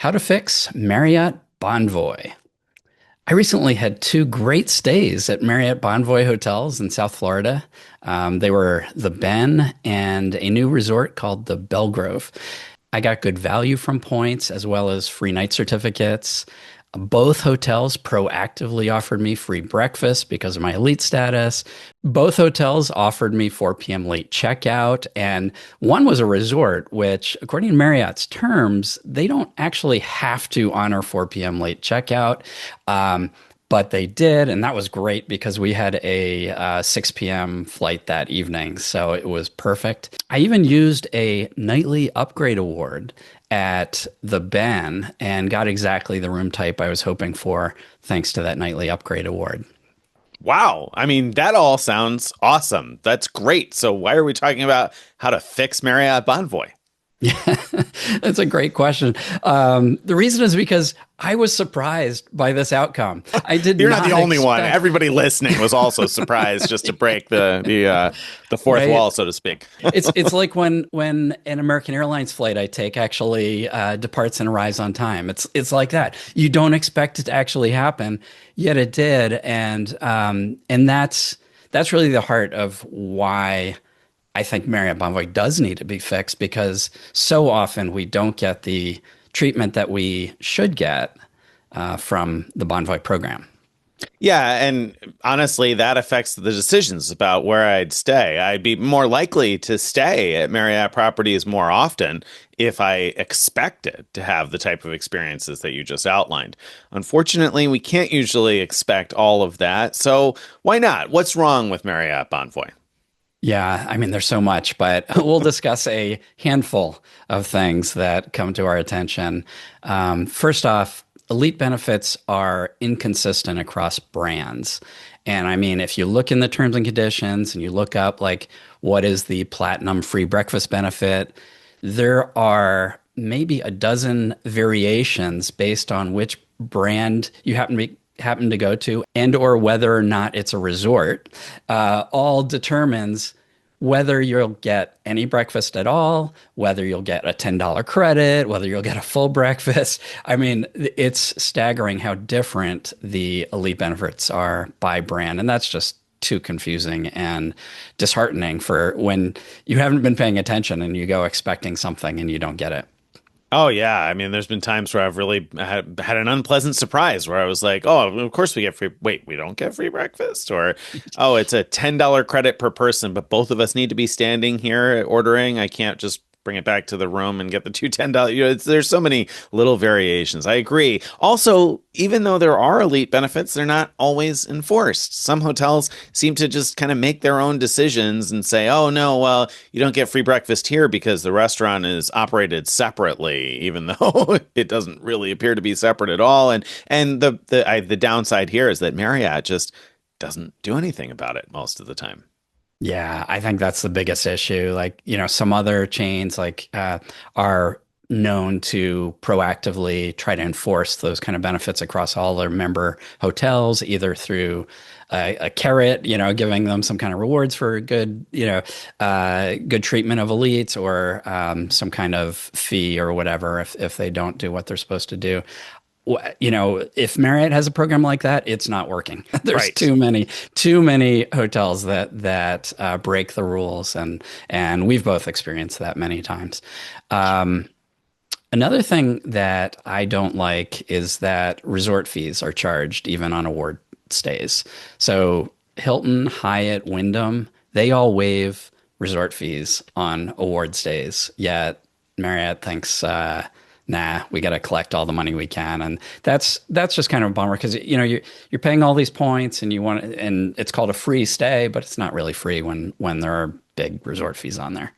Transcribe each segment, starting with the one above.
How to fix Marriott Bonvoy. I recently had two great stays at Marriott Bonvoy hotels in South Florida. They were the Ben and a new resort called the Belgrove. I got good value from points as well as free night certificates. Both hotels proactively offered me free breakfast because of my elite status. Both hotels offered me 4 p.m. late checkout, and one was a resort, which, according to Marriott's terms, they don't actually have to honor 4 p.m. late checkout. But they did, and that was great because we had a 6 p.m. flight that evening, so it was perfect. I even used a nightly upgrade award at the Ben and got exactly the room type I was hoping for thanks to that nightly upgrade award. Wow. I mean, that all sounds awesome. That's great. So why are we talking about how to fix Marriott Bonvoy? Yeah, that's a great question. The reason is because I was surprised by this outcome. I did You're not the not only one. expect. Everybody listening was also surprised just to break the fourth Right? wall, so to speak. It's like when an American Airlines flight I take actually departs and arrives on time. It's like that. You don't expect it to actually happen, yet it did, and that's really the heart of why I think Marriott Bonvoy does need to be fixed because so often we don't get the treatment that we should get from the Bonvoy program. Yeah, and honestly, that affects the decisions about where I'd stay. I'd be more likely to stay at Marriott properties more often if I expected to have the type of experiences that you just outlined. Unfortunately, we can't usually expect all of that. So why not? What's wrong with Marriott Bonvoy? Yeah, I mean, there's so much, but we'll discuss a handful of things that come to our attention. First off, elite benefits are inconsistent across brands. And I mean, if you look in the terms and conditions and you look up, like, what is the platinum free breakfast benefit, there are maybe a dozen variations based on which brand you happen to go to and or whether or not it's a resort, all determines whether you'll get any breakfast at all, whether you'll get a $10 credit, whether you'll get a full breakfast. I mean, it's staggering how different the elite benefits are by brand. And that's just too confusing and disheartening for when you haven't been paying attention and you go expecting something and you don't get it. Oh yeah, I mean, there's been times where I've really had an unpleasant surprise where I was like, "Oh, of course we get free. Wait, we don't get free breakfast?" Or, "Oh, it's a $10 credit per person, but both of us need to be standing here ordering. I can't just bring it back to the room and get the two $10." There's so many little variations. I agree. Also, even though there are elite benefits, they're not always enforced. Some hotels seem to just kind of make their own decisions and say, "Oh no, well, you don't get free breakfast here because the restaurant is operated separately," even though it doesn't really appear to be separate at all. And the downside here is that Marriott just doesn't do anything about it most of the time. Yeah, I think that's the biggest issue. Like, some other chains are known to proactively try to enforce those kind of benefits across all their member hotels, either through a carrot, giving them some kind of rewards for good, good treatment of elites, or some kind of fee or whatever if they don't do what they're supposed to do. If Marriott has a program like that, it's not working. There's Right. too many hotels that break the rules, and we've both experienced that many times. Another thing that I don't like is that resort fees are charged even on award stays. So Hilton, Hyatt, Wyndham, they all waive resort fees on award stays. Yet Marriott thinks, nah, we got to collect all the money we can, and that's just kind of a bummer because you're paying all these points and and it's called a free stay, but it's not really free when there are big resort fees on there.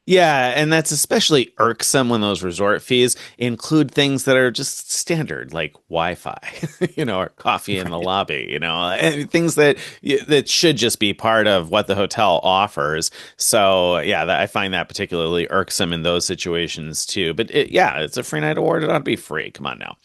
Yeah, and that's especially irksome when those resort fees include things that are just standard, like Wi-Fi, or coffee in the Right. lobby, and things that should just be part of what the hotel offers. So, yeah, I find that particularly irksome in those situations too. But yeah, it's a free night award; it ought to be free. Come on now.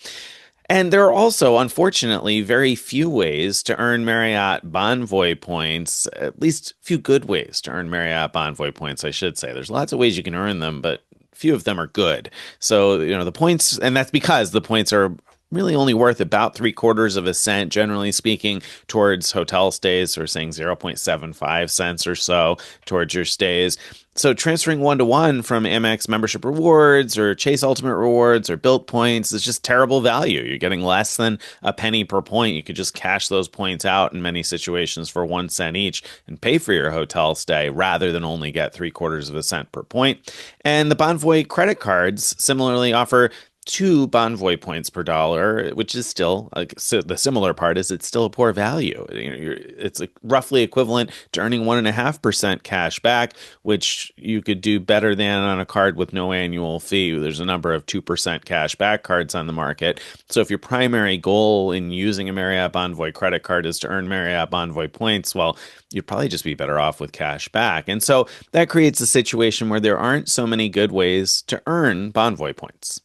And there are also, unfortunately, very few ways to earn Marriott Bonvoy points, at least few good ways to earn Marriott Bonvoy points, I should say. There's lots of ways you can earn them, but few of them are good. So, the points, and that's because the points are really only worth about 3/4 of a cent, generally speaking, towards hotel stays, or saying 0.75 cents or so towards your stays. So transferring 1-to-1 from Amex membership rewards or Chase Ultimate Rewards or Built Points is just terrible value. You're getting less than a penny per point. You could just cash those points out in many situations for 1 cent each and pay for your hotel stay rather than only get 0.75 cents per point. And the Bonvoy credit cards similarly offer 2 Bonvoy points per dollar, which is still so the similar part is it's still a poor value. It's roughly equivalent to earning 1.5% cash back, which you could do better than on a card with no annual fee. There's a number of 2% cash back cards on the market. So if your primary goal in using a Marriott Bonvoy credit card is to earn Marriott Bonvoy points, well, you'd probably just be better off with cash back. And so that creates a situation where there aren't so many good ways to earn Bonvoy points.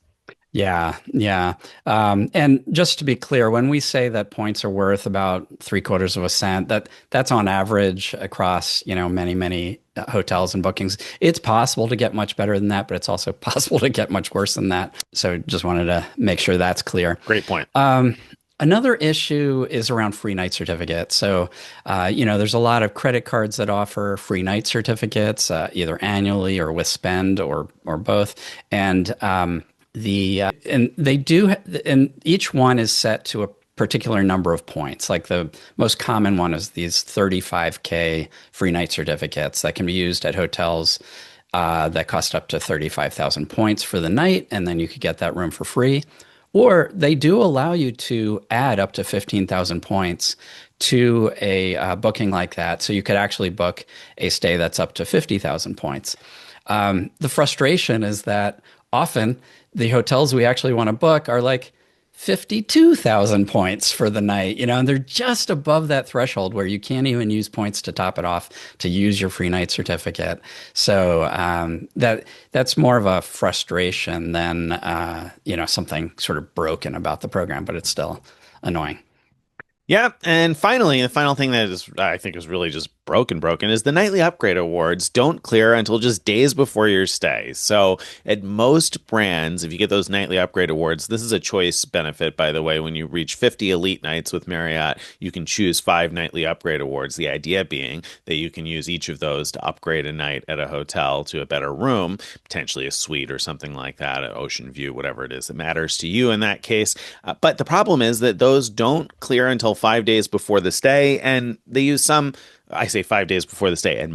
Yeah, yeah. And just to be clear, when we say that points are worth about 0.75 cents, that's on average across, many, many hotels and bookings. It's possible to get much better than that, but it's also possible to get much worse than that. So just wanted to make sure that's clear. Great point. Another issue is around free night certificates. So, there's a lot of credit cards that offer free night certificates, either annually or with spend or both. And and they do, and each one is set to a particular number of points. Like the most common one is these 35K free night certificates that can be used at hotels that cost up to 35,000 points for the night, and then you could get that room for free. Or they do allow you to add up to 15,000 points to a booking like that. So you could actually book a stay that's up to 50,000 points. The frustration is that often the hotels we actually want to book are like 52,000 points for the night, and they're just above that threshold where you can't even use points to top it off to use your free night certificate. So that's more of a frustration than something sort of broken about the program, but it's still annoying. Yeah, and finally, the final thing that I think is really just broken is the nightly upgrade awards don't clear until just days before your stay. So at most brands, if you get those nightly upgrade awards, this is a choice benefit, by the way. When you reach 50 elite nights with Marriott, you can choose 5 nightly upgrade awards. The idea being that you can use each of those to upgrade a night at a hotel to a better room, potentially a suite or something like that, an ocean view, whatever it is that matters to you in that case. But the problem is that those don't clear until 5 days before the stay, and they use I say 5 days before the stay, and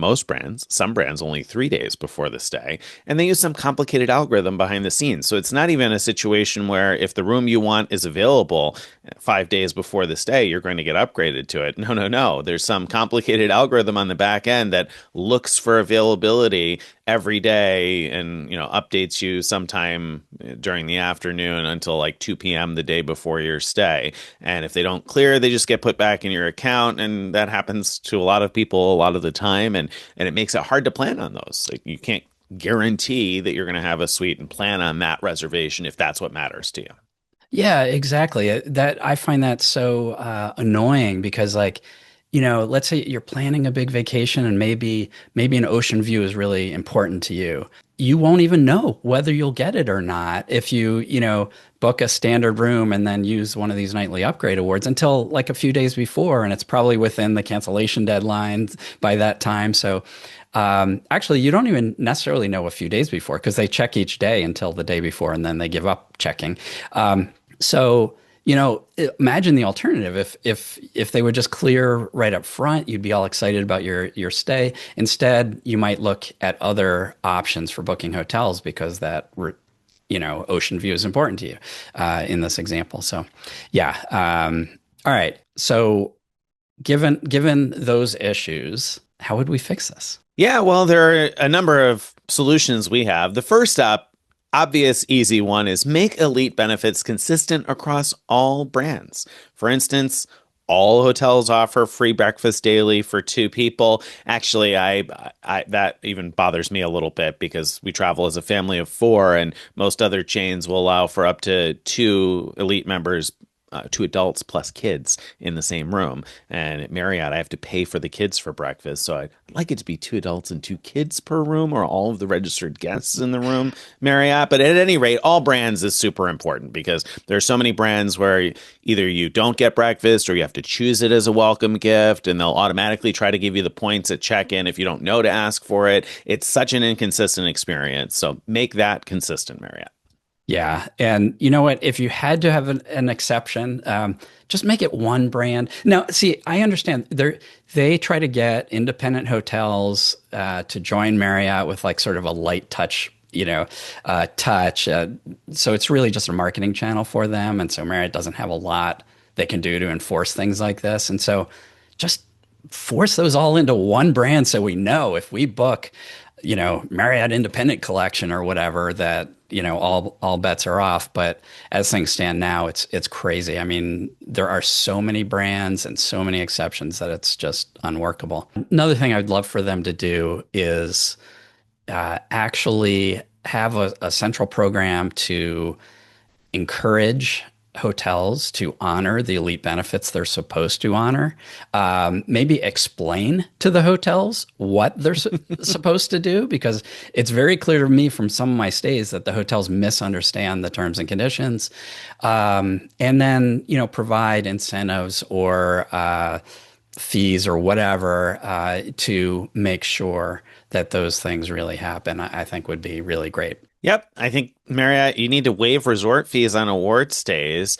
some brands only 3 days before the stay, and they use some complicated algorithm behind the scenes. So it's not even a situation where if the room you want is available 5 days before the stay, you're going to get upgraded to it. No, no, no. There's some complicated algorithm on the back end that looks for availability every day and updates you sometime during the afternoon until like 2 p.m. the day before your stay. And if they don't clear, they just get put back in your account, and that happens to a lot of people a lot of the time, and it makes it hard to plan on those. Like, you can't guarantee that you're going to have a suite and plan on that reservation if that's what matters to you. Yeah, exactly. That I find that so annoying because, like, let's say you're planning a big vacation and maybe an ocean view is really important to you. You won't even know whether you'll get it or not if you book a standard room and then use one of these nightly upgrade awards until like a few days before, and it's probably within the cancellation deadline by that time. So actually, you don't even necessarily know a few days before because they check each day until the day before, and then they give up checking. So, imagine the alternative. If they would just clear right up front, you'd be all excited about your stay. Instead, you might look at other options for booking hotels because ocean view is important to you in this example. So, yeah. All right. So, given those issues, how would we fix this? Yeah, well, there are a number of solutions we have. The first up, obvious, easy one is make elite benefits consistent across all brands. For instance, all hotels offer free breakfast daily for 2 people. Actually, I that even bothers me a little bit because we travel as a family of 4, and most other chains will allow for up to 2 elite members two adults plus kids in the same room. And at Marriott, I have to pay for the kids for breakfast. So I'd like it to be two adults and two kids per room, or all of the registered guests in the room, Marriott. But at any rate, all brands is super important because there's so many brands where either you don't get breakfast or you have to choose it as a welcome gift, and they'll automatically try to give you the points at check-in if you don't know to ask for it. It's such an inconsistent experience. So make that consistent, Marriott. Yeah. And you know what? If you had to have an exception, just make it one brand. Now, see, I understand they try to get independent hotels to join Marriott with like sort of a light touch, touch. So it's really just a marketing channel for them. And so Marriott doesn't have a lot they can do to enforce things like this. And so just force those all into one brand so we know if we book, Marriott Independent Collection or whatever that, all bets are off. But as things stand now, it's crazy. I mean, there are so many brands and so many exceptions that it's just unworkable. Another thing I'd love for them to do is actually have a central program to encourage hotels to honor the elite benefits they're supposed to honor. Maybe explain to the hotels what they're supposed to do, because it's very clear to me from some of my stays that the hotels misunderstand the terms and conditions. And then, provide incentives or fees or whatever to make sure that those things really happen, I think would be really great. Yep. I think Marriott, you need to waive resort fees on award stays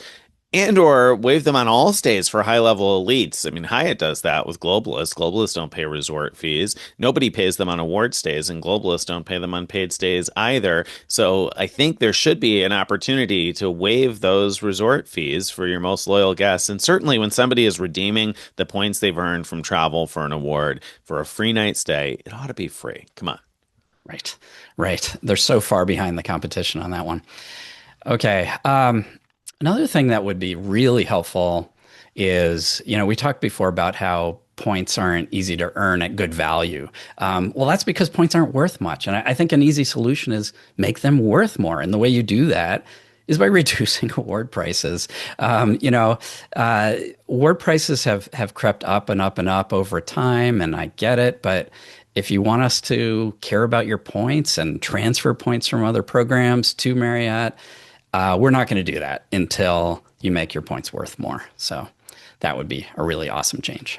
and or waive them on all stays for high-level elites. I mean, Hyatt does that with globalists. Globalists don't pay resort fees. Nobody pays them on award stays, and globalists don't pay them on paid stays either. So I think there should be an opportunity to waive those resort fees for your most loyal guests. And certainly when somebody is redeeming the points they've earned from travel for an award for a free night stay, it ought to be free. Come on. Right. Right. They're so far behind the competition on that one. Okay. Another thing that would be really helpful is, we talked before about how points aren't easy to earn at good value. Well, that's because points aren't worth much. And I think an easy solution is make them worth more. And the way you do that is by reducing award prices. Award prices have crept up and up and up over time, and I get it, but if you want us to care about your points and transfer points from other programs to Marriott, we're not going to do that until you make your points worth more. So that would be a really awesome change.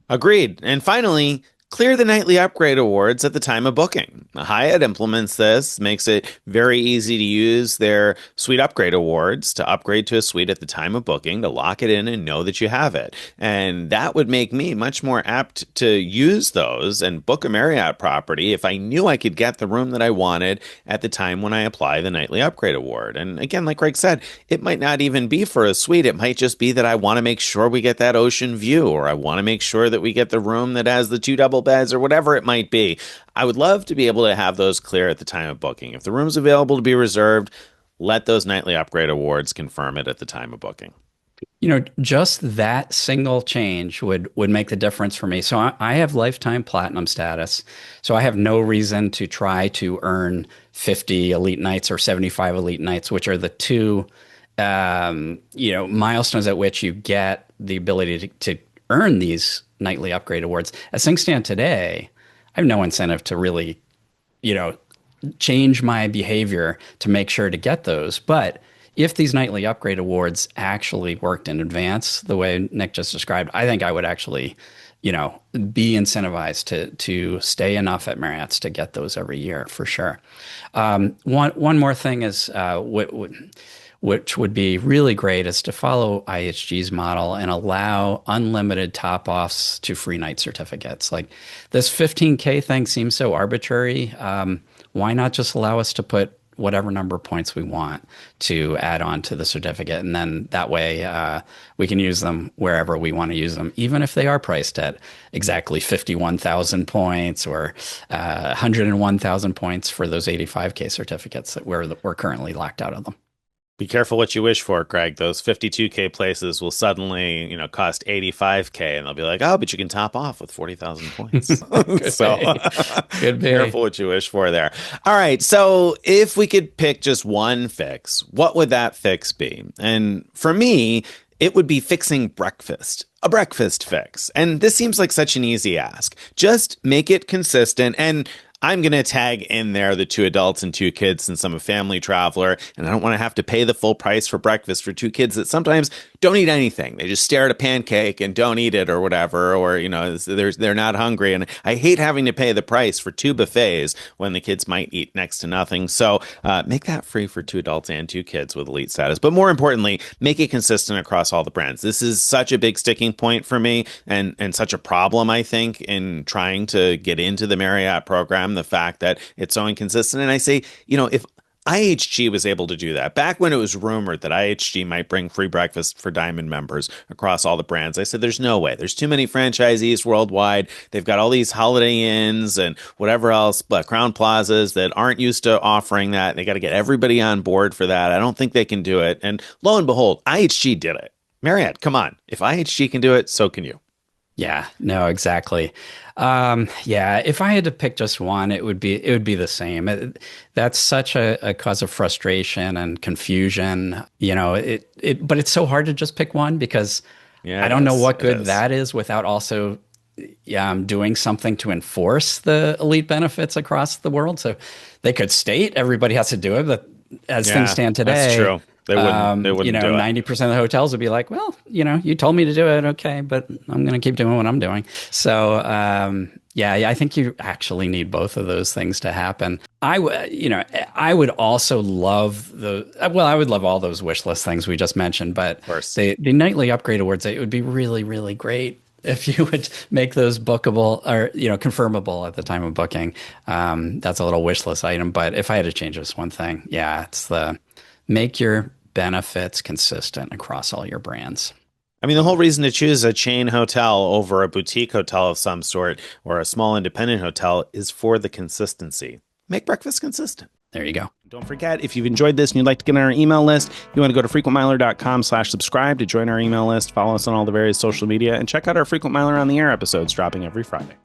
Agreed. And finally, clear the nightly upgrade awards at the time of booking. Hyatt implements this, makes it very easy to use their suite upgrade awards to upgrade to a suite at the time of booking, to lock it in and know that you have it. And that would make me much more apt to use those and book a Marriott property if I knew I could get the room that I wanted at the time when I apply the nightly upgrade award. And again, like Greg said, it might not even be for a suite. It might just be that I want to make sure we get that ocean view, or I want to make sure that we get the room that has the two double beds or whatever it might be. I would love to be able to have those clear at the time of booking. If the room's available to be reserved, let those nightly upgrade awards confirm it at the time of booking. Just that single change would make the difference for me. So I have lifetime platinum status. So I have no reason to try to earn 50 elite nights or 75 elite nights, which are the two, milestones at which you get the ability to earn these nightly upgrade awards. As things stand today, I have no incentive to really, change my behavior to make sure to get those. But if these nightly upgrade awards actually worked in advance, the way Nick just described, I think I would actually, be incentivized to stay enough at Marriott's to get those every year for sure. One more thing is which would be really great is to follow IHG's model and allow unlimited top-offs to free night certificates. Like this 15K thing seems so arbitrary. Why not just allow us to put whatever number of points we want to add on to the certificate? And then that way we can use them wherever we want to use them, even if they are priced at exactly 51,000 points or 101,000 points for those 85K certificates that we're currently locked out of them. Be careful what you wish for, Craig. Those 52K places will suddenly, cost 85K, and they'll be like, oh, but you can top off with 40,000 points. So Could be. Careful what you wish for there. All right. So if we could pick just one fix, what would that fix be? And for me, It would be fixing breakfast, a breakfast fix. And this seems like such an easy ask. Just make it consistent. And I'm going to tag in there the 2 adults and 2 kids since I'm a family traveler, and I don't want to have to pay the full price for breakfast for 2 kids that sometimes don't eat anything. They just stare at a pancake and don't eat it or whatever, or, they're not hungry. And I hate having to pay the price for 2 buffets when the kids might eat next to nothing. So make that free for 2 adults and 2 kids with elite status. But more importantly, make it consistent across all the brands. This is such a big sticking point for me and such a problem, I think, in trying to get into the Marriott program. The fact that it's so inconsistent. And I say, if IHG was able to do that back when it was rumored that IHG might bring free breakfast for Diamond members across all the brands, I said, there's no way. There's too many franchisees worldwide. They've got all these Holiday Inns and whatever else, but Crown Plazas that aren't used to offering that. They got to get everybody on board for that. I don't think they can do it. And lo and behold, IHG did it. Marriott, come on. If IHG can do it, so can you. Yeah, no, exactly. If I had to pick just one, it would be the same. That's such a cause of frustration and confusion. But it's so hard to just pick one because I don't know what good that is without also doing something to enforce the elite benefits across the world. So they could state everybody has to do it, but as things stand today, that's true. They wouldn't do it. 90% of the hotels would be like, well, you told me to do it. Okay, but I'm going to keep doing what I'm doing. So, I think you actually need both of those things to happen. I would also love I would love all those wish list things we just mentioned, but the nightly upgrade awards, it would be really, really great if you would make those bookable or, confirmable at the time of booking. That's a little wish list item. But if I had to change this one thing, it's make your benefits consistent across all your brands. I mean, the whole reason to choose a chain hotel over a boutique hotel of some sort or a small independent hotel is for the consistency. Make breakfast consistent. There you go. Don't forget, if you've enjoyed this and you'd like to get on our email list, you want to go to frequentmiler.com/subscribe to join our email list, follow us on all the various social media, and check out our Frequent Miler on the Air episodes dropping every Friday.